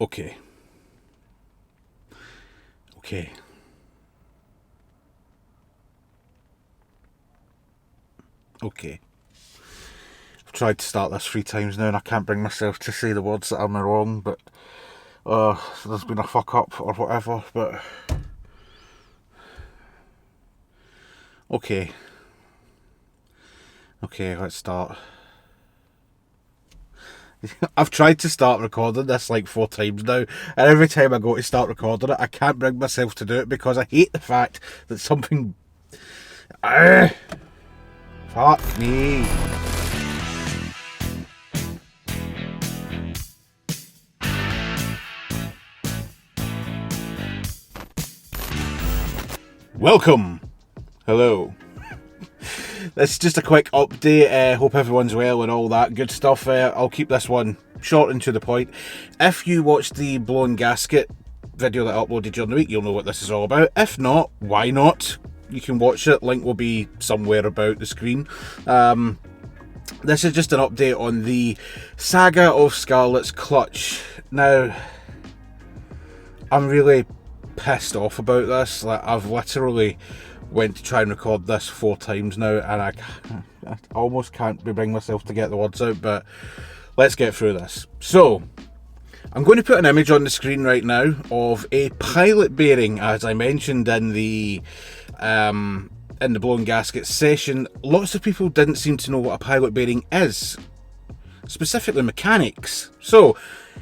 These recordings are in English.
Okay. Okay. Okay. I've tried to start this 3 times now and I can't bring myself to say the words that are wrong, but so there's been a fuck up or whatever, but okay. Okay, let's start. I've tried to start recording this like 4 times now, and every time I go to start recording it, I can't bring myself to do it because I hate the fact that something... Fuck me. Welcome. Hello. This is just a quick update. Hope everyone's well and all that good stuff. I'll keep this one short and to the point. If you watched the blown gasket video that I uploaded during the week, you'll know what this is all about. If not, why not? You can watch it. Link will be somewhere about the screen. This is just an update on the Saga of Scarlet's Clutch. Now, I'm really pissed off about this. Like, I've literally went to try and record this 4 times now, and I almost can't bring myself to get the words out, but let's get through this. So, I'm going to put an image on the screen right now of a pilot bearing, as I mentioned in the blown gasket session. Lots of people didn't seem to know what a pilot bearing is, specifically mechanics. So,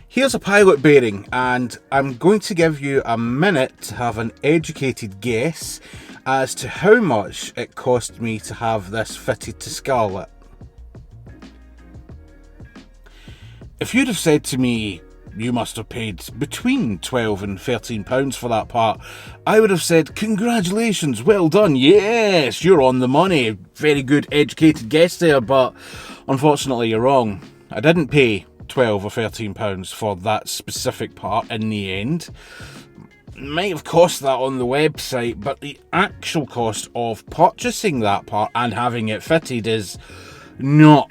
here's a pilot bearing, and I'm going to give you a minute to have an educated guess as to how much it cost me to have this fitted to Scarlet. If you'd have said to me, you must have paid between £12 and £13 for that part, I would have said, congratulations, well done, yes, you're on the money. Very good educated guess there, but unfortunately you're wrong. I didn't pay £12 or £13 for that specific part in the end. Might have cost that on the website, but the actual cost of purchasing that part and having it fitted is not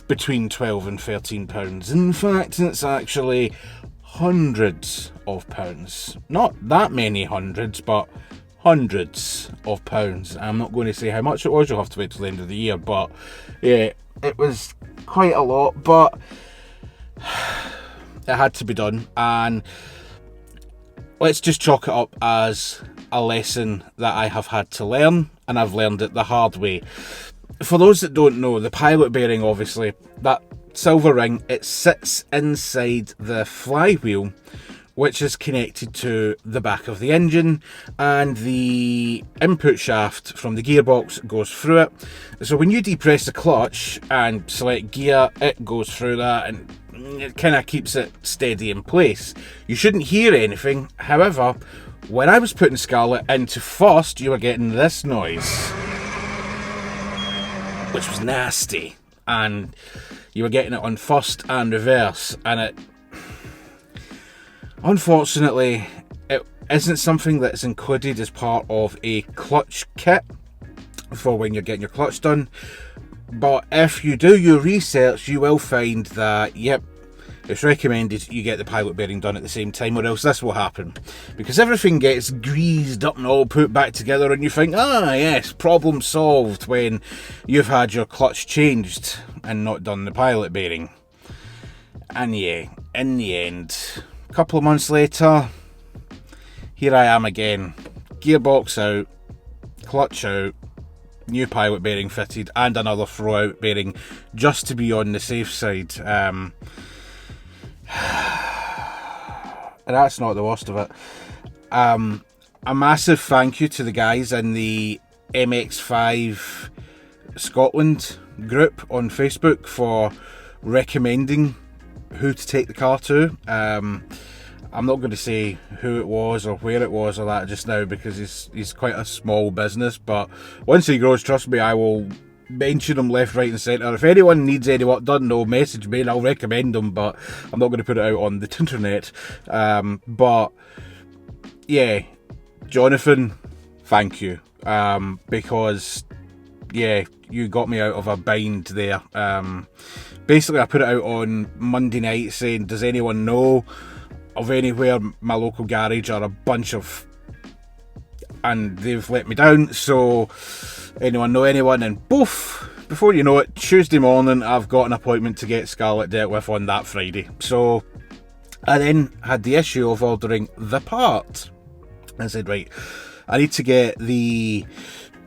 between £12 and £13. In fact, it's actually hundreds of pounds. Not that many hundreds, but hundreds of pounds. I'm not going to say how much it was, you'll have to wait till the end of the year, but yeah, it was quite a lot, but it had to be done, and let's just chalk it up as a lesson that I have had to learn, and I've learned it the hard way. For those that don't know, the pilot bearing, obviously, that silver ring, it sits inside the flywheel, which is connected to the back of the engine, and the input shaft from the gearbox goes through it. So when you depress the clutch and select gear, it goes through that, and it kind of keeps it steady in place. You shouldn't hear anything. However, when I was putting Scarlet into first, you were getting this noise, which was nasty, and you were getting it on first and reverse, and it, unfortunately, it isn't something that's included as part of a clutch kit for when you're getting your clutch done. But if you do your research, you will find that, yep, it's recommended you get the pilot bearing done at the same time, or else this will happen. Because everything gets greased up and all put back together, and you think, ah yes, problem solved, when you've had your clutch changed and not done the pilot bearing. And yeah, in the end, a couple of months later, here I am again. Gearbox out, clutch out, new pilot bearing fitted, and another throw out bearing just to be on the safe side. And that's not the worst of it. A massive thank you to the guys in the MX5 Scotland group on Facebook for recommending who to take the car to. I'm not going to say who it was or where it was or that just now, because he's quite a small business, but once he grows, trust me, I will mention him left, right and centre. If anyone needs any work done, they'll message me and I'll recommend them, but I'm not going to put it out on the internet. But yeah, Jonathan, thank you, because yeah, you got me out of a bind there. Basically, I put it out on Monday night saying, does anyone know of anywhere. My local garage are a bunch of, and they've let me down. So anyone know anyone? And both, before you know it, Tuesday morning I've got an appointment to get Scarlett dealt with on that Friday. So I then had the issue of ordering the part. I said, right, I need to get the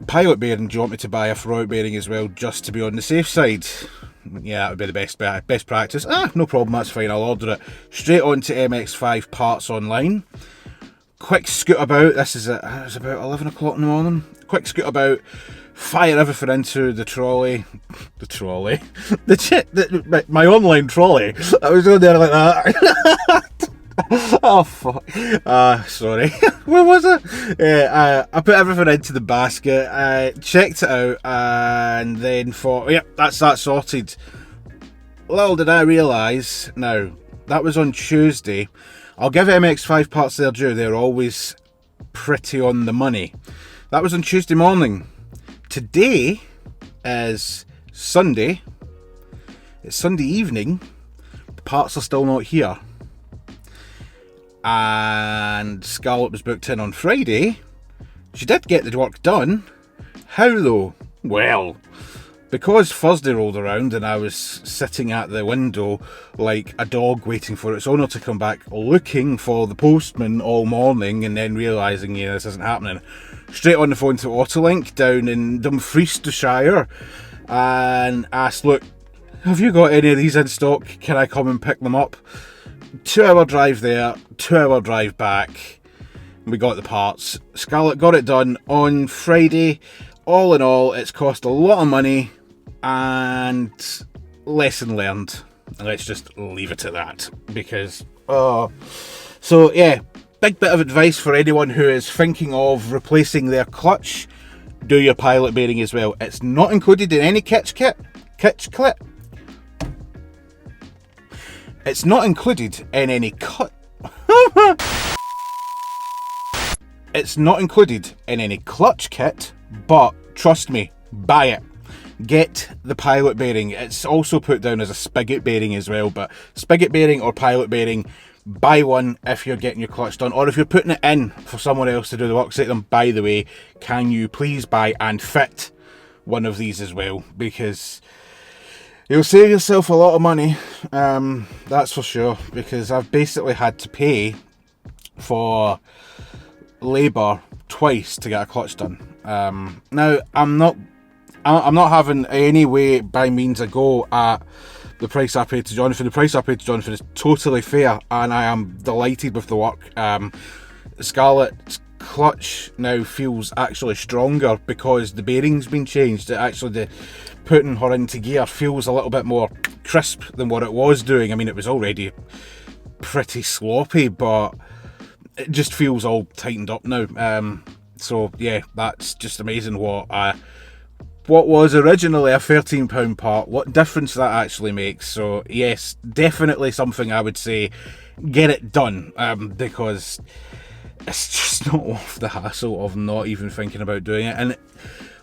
pilot bearing. Do you want me to buy a throwout bearing as well, just to be on the safe side? Yeah, that would be the best practice. No problem, that's fine, I'll order it. Straight on to MX5 Parts online. Quick scoot about, this is it's about 11 o'clock in the morning. Quick scoot about, fire everything into the trolley. My online trolley. I was going there like that. Oh fuck. Sorry. Where was it? Yeah, I put everything into the basket, checked it out, and then thought, yep, that's that sorted. Little did I realise, now, that was on Tuesday. I'll give MX5 Parts their due, they're always pretty on the money. That was on Tuesday morning. Today is Sunday. It's Sunday evening. The parts are still not here. And Scarlett was booked in on Friday. She did get the work done. How though? Well, because Thursday rolled around and I was sitting at the window like a dog waiting for its owner to come back, looking for the postman all morning, and then realising, yeah, this isn't happening. Straight on the phone to Autolink down in Dumfriesshire and asked, look, have you got any of these in stock? Can I come and pick them up? 2-hour drive there, 2-hour drive back. We got the parts. Scarlett got it done on Friday. All in all, it's cost a lot of money, and lesson learned. Let's just leave it at that, because so yeah, big bit of advice for anyone who is thinking of replacing their clutch. Do your pilot bearing as well. It's not included in any kit. It's not included in any cut. It's not included in any clutch kit, but trust me, buy it. Get the pilot bearing. It's also put down as a spigot bearing as well, but spigot bearing or pilot bearing, buy one if you're getting your clutch done, or if you're putting it in for someone else to do the work. Say to them, by the way, can you please buy and fit one of these as well, because you'll save yourself a lot of money, that's for sure, because I've basically had to pay for labour twice to get a clutch done. Now, I'm not having any way by means a go at the price I paid to Jonathan. The price I paid to Jonathan is totally fair, and I am delighted with the work. Scarlett's clutch now feels actually stronger because the bearing's been changed. It actually, putting her into gear feels a little bit more crisp than what it was doing. I mean, it was already pretty sloppy, but it just feels all tightened up now. So yeah, that's just amazing what was originally a £13 part, what difference that actually makes. So yes, definitely something I would say, get it done, because it's just not worth the hassle of not even thinking about doing it. And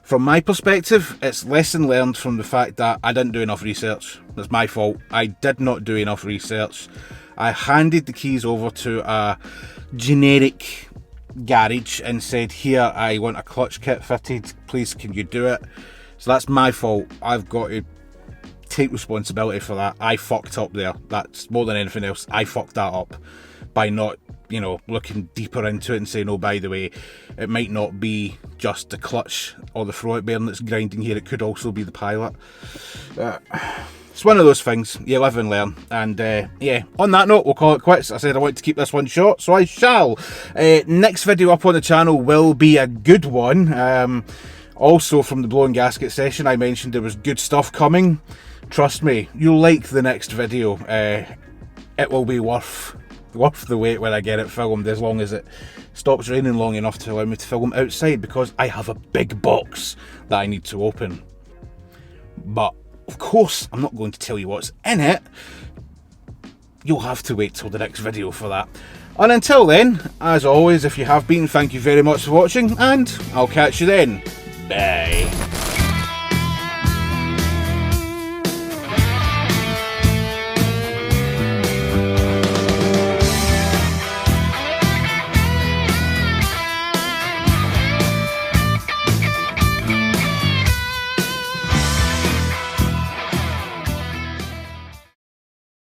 from my perspective, it's lesson learned from the fact that I didn't do enough research. That's my fault. I did not do enough research. I handed the keys over to a generic garage and said, here, I want a clutch kit fitted, please can you do it? So that's my fault. I've got to take responsibility for that. I fucked up there. That's more than anything else. I fucked that up by not, looking deeper into it and saying, oh, by the way, it might not be just the clutch or the throwout bearing that's grinding here, it could also be the pilot. It's one of those things, you live and learn. And yeah, on that note, we'll call it quits. I said I wanted to keep this one short, so I shall. Next video up on the channel will be a good one. Also from the blowing gasket session, I mentioned there was good stuff coming. Trust me, you'll like the next video. It will be worth the wait when I get it filmed, as long as it stops raining long enough to allow me to film outside, because I have a big box that I need to open. But of course, I'm not going to tell you what's in it. You'll have to wait till the next video for that. And until then, as always, if you have been, thank you very much for watching, and I'll catch you then. Bye.